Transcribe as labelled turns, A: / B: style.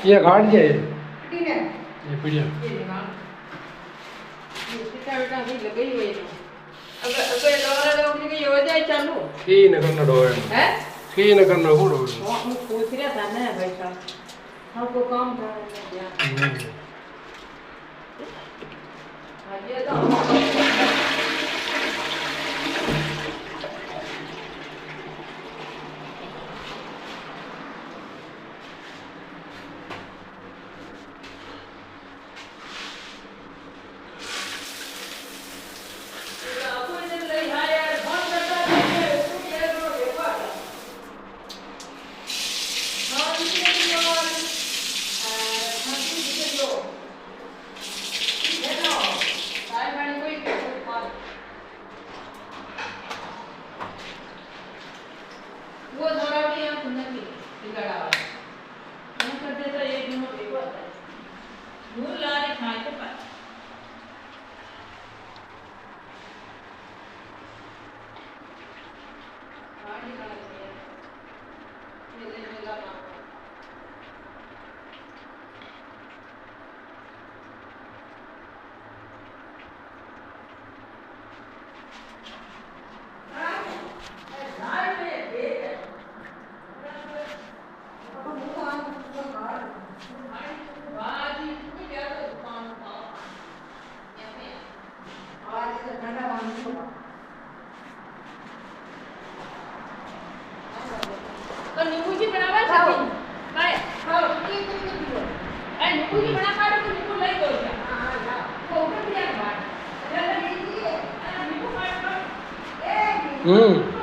A: ये घाट जे
B: ये
A: पीड़िया
B: ये बेटा भी लगी हुई है अब लोरा लोग की हो जाए चालू
A: की न करना डोर
B: है
A: की न करना हो डोर
B: हम पूछ रहा था ना भाई साहब हमको काम था ये तो वो थोड़ा भी यहाँ सुनने की बिगड़ा हुआ है मैं करते तो एक दिन में देखो आता है मूल ला रहे खाए के पास पानी डाल दिया ये ले लगा तो नींबू जी बनावा सके काय हां की दिलो ए नींबू जी बना काढो तो नींबू लई दो हां हां तो ऊपर दिया बात जल्दी नींबू काढ ए